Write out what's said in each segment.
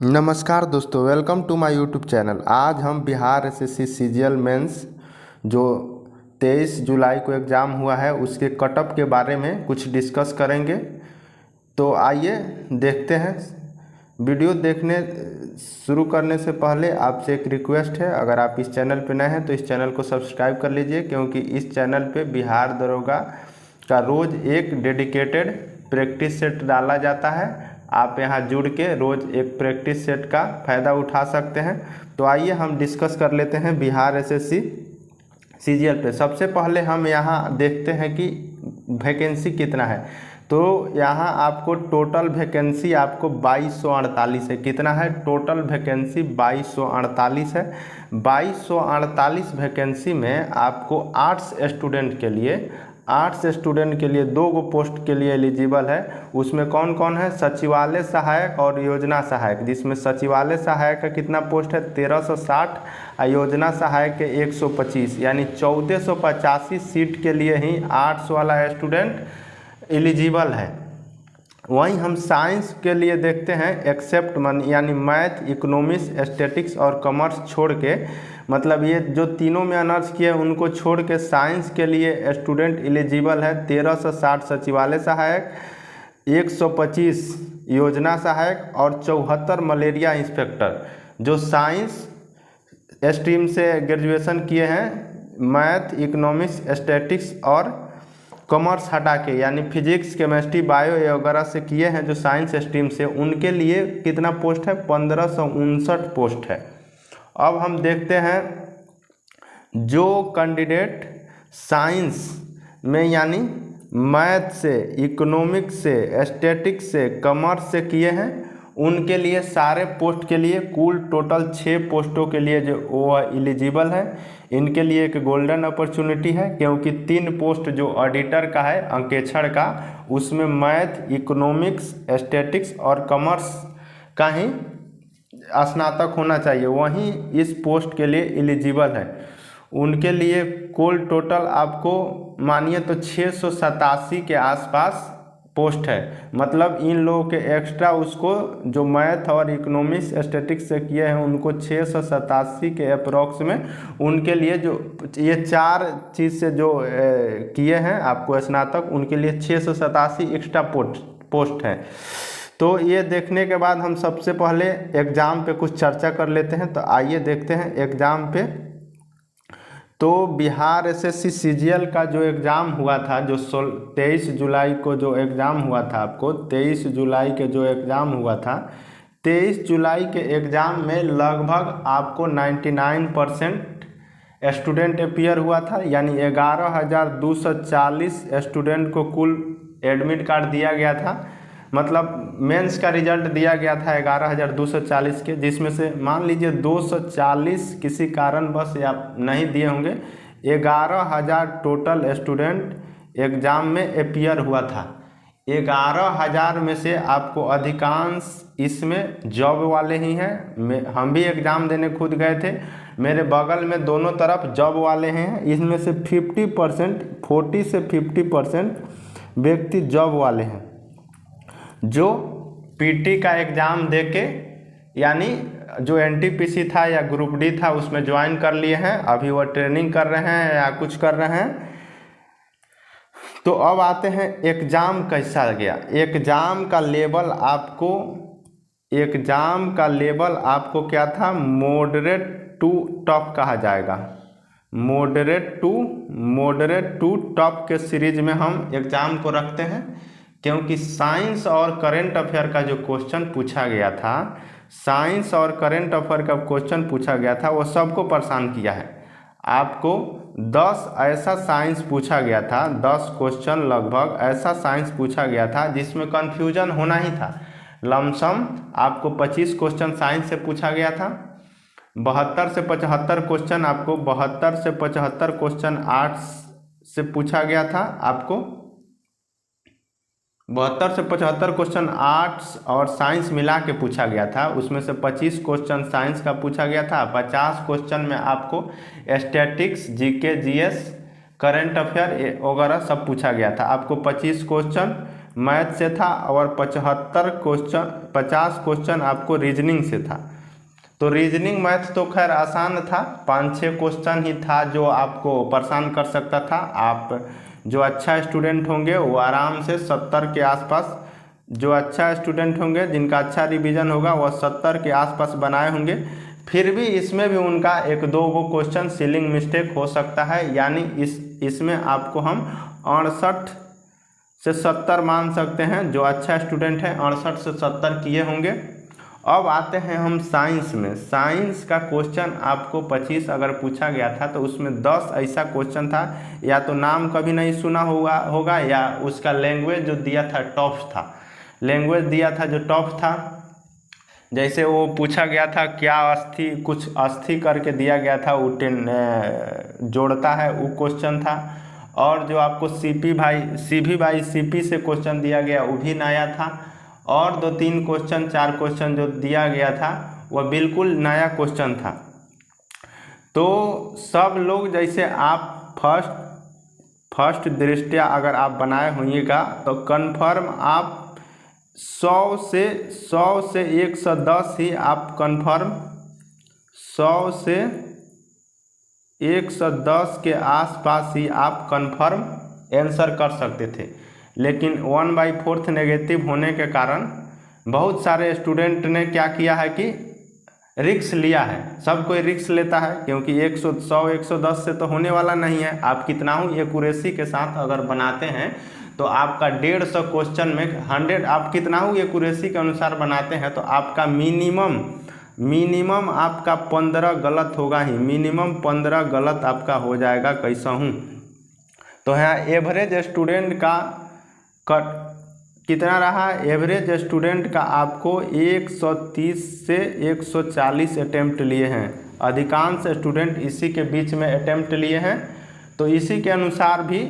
नमस्कार दोस्तों, welcome to my YouTube channel. आज हम बिहार एसएससी सीजीएल मेंस जो 23 जुलाई को एग्ज़ाम हुआ है उसके कटअप के बारे में कुछ डिस्कस करेंगे। तो आइए देखते हैं। वीडियो देखने शुरू करने से पहले आपसे एक रिक्वेस्ट है, अगर आप इस चैनल पर नए हैं तो इस चैनल को सब्सक्राइब कर लीजिए, क्योंकि इस चैनल पे बिहार दरोगा का रोज़ एक डेडिकेटेड प्रैक्टिस सेट डाला जाता है। आप यहां जुड़ के रोज़ एक प्रैक्टिस सेट का फ़ायदा उठा सकते हैं। तो आइए हम डिस्कस कर लेते हैं बिहार एसएससी सीजीएल पे। सबसे पहले हम यहां देखते हैं कि वैकेंसी कितना है। तो यहाँ आपको टोटल वैकेंसी आपको 2248 है। कितना है? टोटल वैकेंसी 2248 है। 2248 वैकेंसी में आपको आर्ट्स स्टूडेंट के लिए 2 पोस्ट के लिए एलिजिबल है। उसमें कौन कौन है? सचिवालय सहायक और योजना सहायक, जिसमें सचिवालय सहायक का कितना पोस्ट है? 1360 और योजना सहायक के 125, यानी 1485 सीट के लिए ही आर्ट्स वाला स्टूडेंट एलिजिबल है। वहीं हम साइंस के लिए देखते हैं, एक्सेप्ट यानी मैथ, इकोनॉमिक्स, स्टैटिक्स और कॉमर्स छोड़ के, मतलब ये जो तीनों में ऑनर्स किए उनको छोड़ के साइंस के लिए स्टूडेंट एलिजिबल है। 1360 सचिवालय सहायक, 125 योजना सहायक और 74 मलेरिया इंस्पेक्टर। जो साइंस स्ट्रीम से ग्रेजुएशन किए हैं, मैथ, इकोनॉमिक्स, स्टैटिक्स और कॉमर्स हटा के, यानी फिजिक्स, केमिस्ट्री, बायो वगैरह से किए हैं जो साइंस स्ट्रीम से, उनके लिए कितना पोस्ट है? 1559 पोस्ट है। अब हम देखते हैं जो कैंडिडेट साइंस में यानी मैथ से, इकोनॉमिक्स से, स्टैटिक्स से, कॉमर्स से किए हैं, उनके लिए सारे पोस्ट के लिए कुल टोटल 6 पोस्टों के लिए जो वो एलिजिबल है। इनके लिए एक गोल्डन अपॉर्चुनिटी है, क्योंकि 3 पोस्ट जो ऑडिटर का है, अंकेक्षण का, उसमें मैथ, इकोनॉमिक्स, स्टैटिक्स और कॉमर्स का ही स्नातक होना चाहिए, वहीं इस पोस्ट के लिए एलिजिबल है। उनके लिए कुल टोटल आपको मानिए तो 687 के आसपास पोस्ट है। मतलब इन लोगों के एक्स्ट्रा उसको जो मैथ और इकोनॉमिक्स स्टैटिक्स से किए हैं उनको 687 के अप्रॉक्स में, उनके लिए जो ये 4 चीज़ से जो किए हैं आपको स्नातक, उनके लिए 687 एक्स्ट्रा पोस्ट है। तो ये देखने के बाद हम सबसे पहले एग्ज़ाम पे कुछ चर्चा कर लेते हैं। तो आइए देखते हैं एग्ज़ाम पे। तो बिहार एसएससी सीजीएल का जो एग्ज़ाम हुआ था, जो 23 जुलाई को जो एग्ज़ाम हुआ था, आपको 23 जुलाई के जो एग्ज़ाम हुआ था, 23 जुलाई के एग्ज़ाम में लगभग आपको 99% स्टूडेंट अपीयर हुआ था, यानी 11,240 स्टूडेंट को कुल एडमिट कार्ड दिया गया था। मतलब मेंस का रिजल्ट दिया गया था 11,240 के, जिसमें से मान लीजिए 240 किसी कारणवश या नहीं दिए होंगे। 11,000 टोटल स्टूडेंट एग्ज़ाम में अपीयर हुआ था। 11,000 में से आपको अधिकांश इसमें जॉब वाले ही हैं। हम भी एग्ज़ाम देने खुद गए थे, मेरे बगल में दोनों तरफ जॉब वाले हैं। इसमें से 50%, 40 से 50% व्यक्ति जॉब वाले हैं, जो पीटी का एग्ज़ाम देके, यानी जो एनटीपीसी था या ग्रुप डी था उसमें ज्वाइन कर लिए हैं, अभी वो ट्रेनिंग कर रहे हैं या कुछ कर रहे हैं। तो अब आते हैं एग्ज़ाम कैसा गया। एग्ज़ाम का लेवल आपको क्या था? मॉडरेट टू टॉप कहा जाएगा। मॉडरेट टू टॉप के सीरीज में हम एग्ज़ाम को रखते हैं, क्योंकि साइंस और करंट अफेयर का जो क्वेश्चन पूछा गया था, वो सबको परेशान किया है। आपको 10 ऐसा साइंस पूछा गया था, 10 क्वेश्चन लगभग ऐसा साइंस पूछा गया था जिसमें कन्फ्यूजन होना ही था। लमसम आपको 25 क्वेश्चन साइंस से पूछा गया था। 72 से 75 क्वेश्चन आपको 72 से 75 क्वेश्चन आर्ट्स से पूछा गया था। आपको 72 से 75 क्वेश्चन आर्ट्स और साइंस मिला के पूछा गया था। उसमें से 25 क्वेश्चन साइंस का पूछा गया था। 50 क्वेश्चन में आपको statics, GK, GS, current affair वगैरह सब पूछा गया था। आपको 25 क्वेश्चन मैथ से था और 50 क्वेश्चन आपको रीजनिंग से था। तो रीजनिंग मैथ तो खैर आसान था, 5-6 क्वेश्चन ही था जो आपको परेशान कर सकता था। आप जो अच्छा स्टूडेंट होंगे वो आराम से 70 के आसपास, जो अच्छा स्टूडेंट होंगे जिनका अच्छा रिवीजन होगा वह 70 के आसपास बनाए होंगे। फिर भी इसमें भी उनका 1-2 गो क्वेश्चन सीलिंग मिस्टेक हो सकता है, यानी इसमें आपको हम 68 से 70 मान सकते हैं। जो अच्छा स्टूडेंट है 68 से 70 किए होंगे। अब आते हैं हम साइंस में। साइंस का क्वेश्चन आपको 25 अगर पूछा गया था तो उसमें 10 ऐसा क्वेश्चन था, या तो नाम कभी नहीं सुना होगा या उसका लैंग्वेज जो दिया था टफ था, लैंग्वेज दिया था जो टफ था। जैसे वो पूछा गया था क्या अस्थि, कुछ अस्थि करके दिया गया था, वो जोड़ता है, वो क्वेश्चन था। और जो आपको सीपी बाई सीपी से क्वेश्चन दिया गया वो भी नया था। और 2-3 क्वेश्चन 4 क्वेश्चन जो दिया गया था वह बिल्कुल नया क्वेश्चन था। तो सब लोग जैसे आप फर्स्ट दृष्टया अगर आप बनाए होइएगा तो कन्फर्म आप 100 से 110 ही आप कन्फर्म, 100 से 110 के आसपास ही आप कन्फर्म आंसर कर सकते थे। लेकिन 1/4 नेगेटिव होने के कारण बहुत सारे स्टूडेंट ने क्या किया है कि रिक्स लिया है। सब कोई रिक्स लेता है क्योंकि 110 से तो होने वाला नहीं है। आप कितना ही एक्यूरेसी के साथ अगर बनाते हैं तो आपका 150 क्वेश्चन में 100, आप कितना ही एक्यूरेसी के अनुसार बनाते हैं तो आपका मिनिमम आपका 15 गलत होगा ही, मिनिमम 15 गलत आपका हो जाएगा कैसा हूँ। तो यहाँ एवरेज स्टूडेंट का कितना रहा, एवरेज स्टूडेंट का आपको 130 से 140 अटेम्प्ट लिए हैं। अधिकांश स्टूडेंट इसी के बीच में अटेम्प्ट लिए हैं। तो इसी के अनुसार भी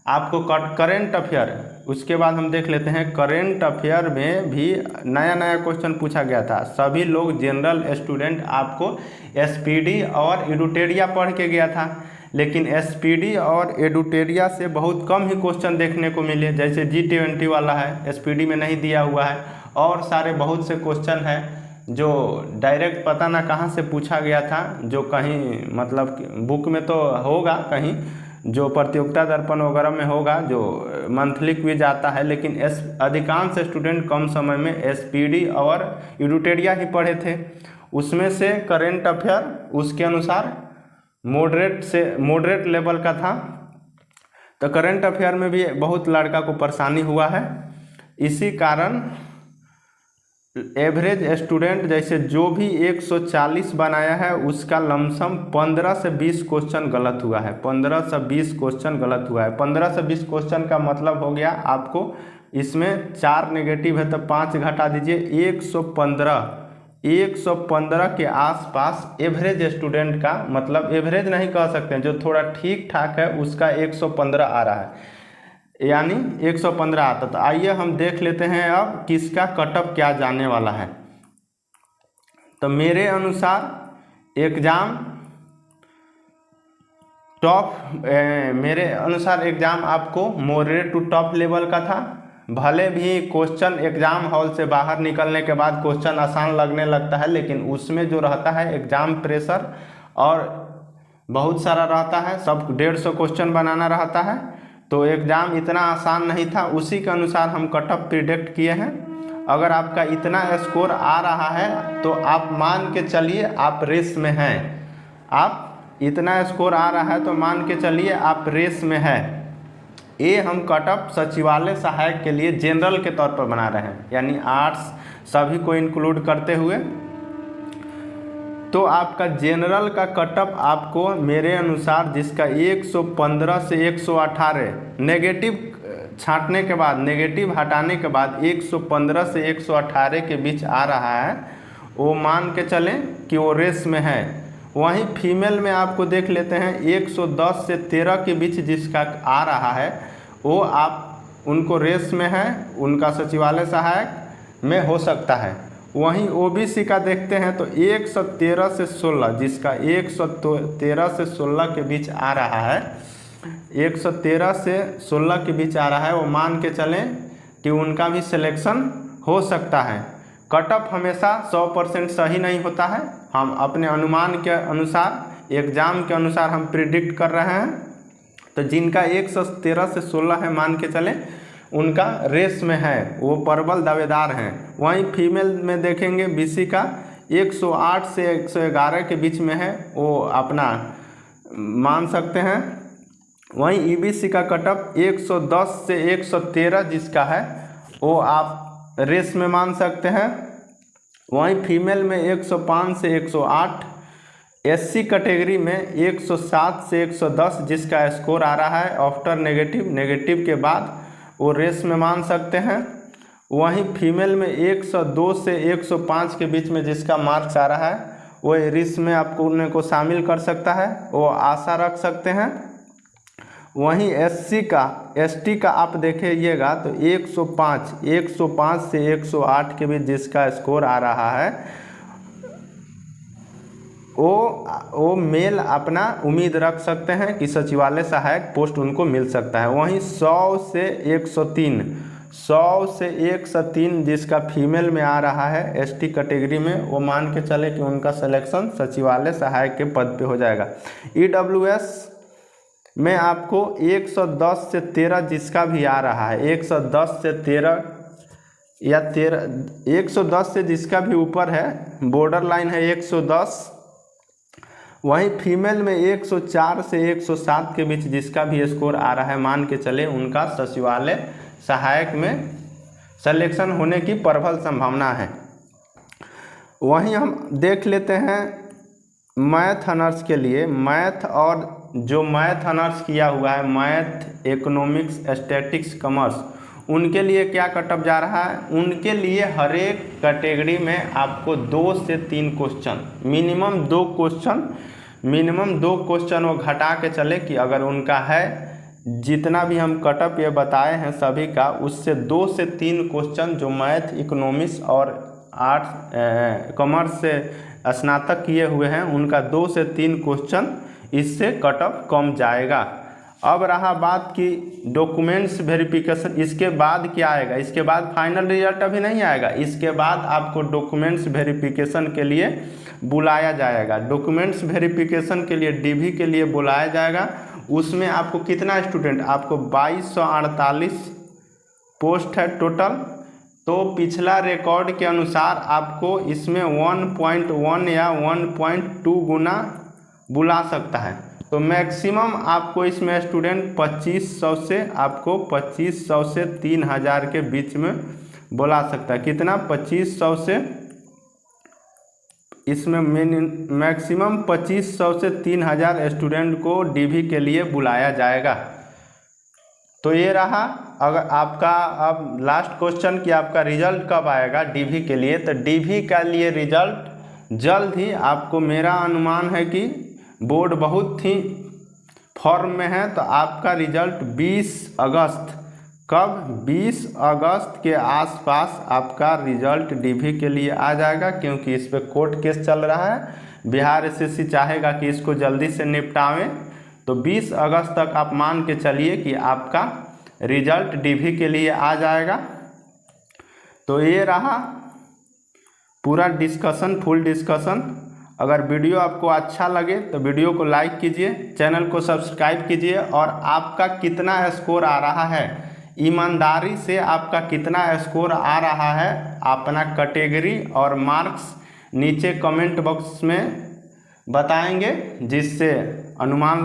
आपको करेंट अफेयर, उसके बाद हम देख लेते हैं करेंट अफेयर में भी नया क्वेश्चन पूछा गया था। सभी लोग जनरल स्टूडेंट आपको एसपीडी और एडुटेरिया पढ़ के गया था, लेकिन एसपीडी और एडुटेरिया से बहुत कम ही क्वेश्चन देखने को मिले। जैसे G20 वाला है, एसपीडी में नहीं दिया हुआ है, और सारे बहुत से क्वेश्चन हैं जो डायरेक्ट पता ना कहाँ से पूछा गया था, जो कहीं मतलब बुक में तो होगा, कहीं जो प्रतियोगिता दर्पण वगैरह में होगा, जो मंथली क्विज आता है, लेकिन अधिकांश स्टूडेंट कम समय में एसपीडी और एडुटेरिया ही पढ़े थे। उसमें से करेंट अफेयर उसके अनुसार मॉडरेट लेवल का था। तो करेंट अफेयर में भी बहुत लड़का को परेशानी हुआ है। इसी कारण एवरेज स्टूडेंट जैसे जो भी 140 बनाया है उसका लमसम 15 से 20 क्वेश्चन गलत हुआ है, 15 से 20 क्वेश्चन गलत हुआ है। 15 से 20 क्वेश्चन का मतलब हो गया आपको, इसमें 4 नेगेटिव है तो 5 घटा दीजिए, 115 के आसपास एवरेज स्टूडेंट का, मतलब एवरेज नहीं कह सकते हैं, जो थोड़ा ठीक ठाक है उसका 115 आ रहा है, यानी 115 आता। तो आइए हम देख लेते हैं अब किसका कटअप क्या जाने वाला है। तो मेरे अनुसार एग्ज़ाम आपको मॉडरेट टू टॉप लेवल का था। भले भी क्वेश्चन एग्ज़ाम हॉल से बाहर निकलने के बाद क्वेश्चन आसान लगने लगता है, लेकिन उसमें जो रहता है एग्ज़ाम प्रेशर और बहुत सारा रहता है, सब 150 क्वेश्चन बनाना रहता है, तो एग्ज़ाम इतना आसान नहीं था। उसी के अनुसार हम कटअप प्रिडिक्ट किए हैं। अगर आपका इतना स्कोर आ रहा है तो आप मान के चलिए आप रेस में हैं। आप इतना स्कोर आ रहा है तो मान के चलिए आप रेस में हैं। ये हम कटअप सचिवालय सहायक के लिए जनरल के तौर पर बना रहे हैं, यानी आर्ट्स सभी को इंक्लूड करते हुए। तो आपका जनरल का कटअप आपको मेरे अनुसार, जिसका 115 से 118 नेगेटिव छांटने के बाद, नेगेटिव हटाने के बाद 115 से 118 के बीच आ रहा है, वो मान के चलें कि वो रेस में है। वहीं फीमेल में आपको देख लेते हैं 110 से 13 के बीच जिसका आ रहा है, वो आप उनको रेस में है, उनका सचिवालय सहायक में हो सकता है। वहीं ओबीसी का देखते हैं तो 113 से 16, जिसका 113 से 16 के बीच आ रहा है, 113 से 16 के बीच आ रहा है, वो मान के चलें कि उनका भी सिलेक्शन हो सकता है। कट ऑफ हमेशा 100% सही नहीं होता है, हम अपने अनुमान के अनुसार, एग्ज़ाम के अनुसार हम प्रिडिक्ट कर रहे हैं। तो जिनका 113 से 16 है मान के चलें, उनका रेस में है, वो प्रबल दावेदार हैं। वहीं फीमेल में देखेंगे बीसी का 108 से 111 के बीच में है, वो अपना मान सकते हैं। वहीं ईबीसी का कटअप 110 से 113 जिसका है वो आप रेस में मान सकते हैं। वहीं फीमेल में 105 से 108, एससी कैटेगरी में 107 से 110 जिसका स्कोर आ रहा है आफ्टर नेगेटिव के बाद, वो रेस में मान सकते हैं। वहीं फीमेल में 102 से 105 के बीच में जिसका मार्क्स आ रहा है वो रेस में आपको उनको शामिल कर सकता है, वो आशा रख सकते हैं। वहीं एससी का एसटी का आप देखिएगा तो 105 से 108 के बीच जिसका स्कोर आ रहा है वो मेल अपना उम्मीद रख सकते हैं कि सचिवालय सहायक पोस्ट उनको मिल सकता है। वहीं 100 से 103 जिसका फीमेल में आ रहा है एसटी कैटेगरी में, वो मान के चले कि उनका सिलेक्शन सचिवालय सहायक के पद पे हो जाएगा। ईडब्ल्यूएस में आपको 110 से 13 जिसका भी आ रहा है, 110 से 13 या 110 से जिसका भी ऊपर है, बॉर्डर लाइन है 110। वहीं फीमेल में 104 से 107 के बीच जिसका भी स्कोर आ रहा है, मान के चले उनका सचिवालय सहायक में सिलेक्शन होने की प्रबल संभावना है। वहीं हम देख लेते हैं मैथ ऑनर्स के लिए, मैथ और जो मैथ ऑनर्स किया हुआ है, मैथ, इकोनॉमिक्स, स्टैटिक्स, कॉमर्स, उनके लिए क्या कटअप जा रहा है। उनके लिए हर एक कैटेगरी में आपको 2 से 3 क्वेश्चन, मिनिमम 2 क्वेश्चन वो घटा के चले कि अगर उनका है, जितना भी हम कटअप ये बताए हैं सभी का, उससे 2 से 3 क्वेश्चन जो मैथ, इकोनॉमिक्स और आर्ट्स कॉमर्स से स्नातक किए हुए हैं, उनका 2 से 3 क्वेश्चन इससे कटअप कम जाएगा। अब रहा बात की डॉक्यूमेंट्स वेरिफिकेशन, इसके बाद क्या आएगा, इसके बाद फाइनल रिजल्ट अभी नहीं आएगा, इसके बाद आपको डॉक्यूमेंट्स वेरिफिकेशन के लिए बुलाया जाएगा। डॉक्यूमेंट्स वेरिफिकेशन के लिए डीवी के लिए बुलाया जाएगा। उसमें आपको कितना स्टूडेंट, आपको 2248 पोस्ट है टोटल। तो पिछला रिकॉर्ड के अनुसार आपको इसमें 1.1 या 1.2 गुना बुला सकता है। तो मैक्सिमम आपको इसमें स्टूडेंट 2500 से 3000 के बीच में बुला सकता है। कितना, 2500 से, इसमें मैक्सिमम 2500 से 3000 स्टूडेंट को डीवी के लिए बुलाया जाएगा। तो ये रहा। अगर आपका अब लास्ट क्वेश्चन कि आपका रिजल्ट कब आएगा डीवी के लिए, तो डीवी का लिए रिजल्ट जल्द ही आपको, मेरा अनुमान है कि बोर्ड बहुत ही फॉर्म में है, तो आपका रिजल्ट 20 अगस्त, कब, 20 अगस्त के आसपास आपका रिजल्ट डीवी के लिए आ जाएगा। क्योंकि इस पर कोर्ट केस चल रहा है, बिहार एसएससी चाहेगा कि इसको जल्दी से निपटावें। तो 20 अगस्त तक आप मान के चलिए कि आपका रिजल्ट डीवी के लिए आ जाएगा। तो ये रहा पूरा डिस्कशन, फुल डिस्कशन। अगर वीडियो आपको अच्छा लगे तो वीडियो को लाइक कीजिए, चैनल को सब्सक्राइब कीजिए, और आपका कितना स्कोर आ रहा है, ईमानदारी से आपका कितना स्कोर आ रहा है, अपना कैटेगरी और मार्क्स नीचे कमेंट बॉक्स में बताएंगे, जिससे अनुमान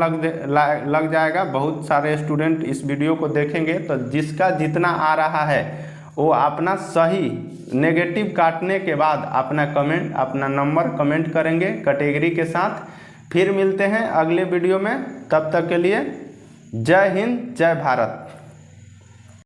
लग जाएगा। बहुत सारे स्टूडेंट इस वीडियो को देखेंगे, तो जिसका जितना आ रहा है वो अपना सही नेगेटिव काटने के बाद अपना नंबर कमेंट करेंगे कैटेगरी के साथ। फिर मिलते हैं अगले वीडियो में, तब तक के लिए जय हिंद, जय भारत।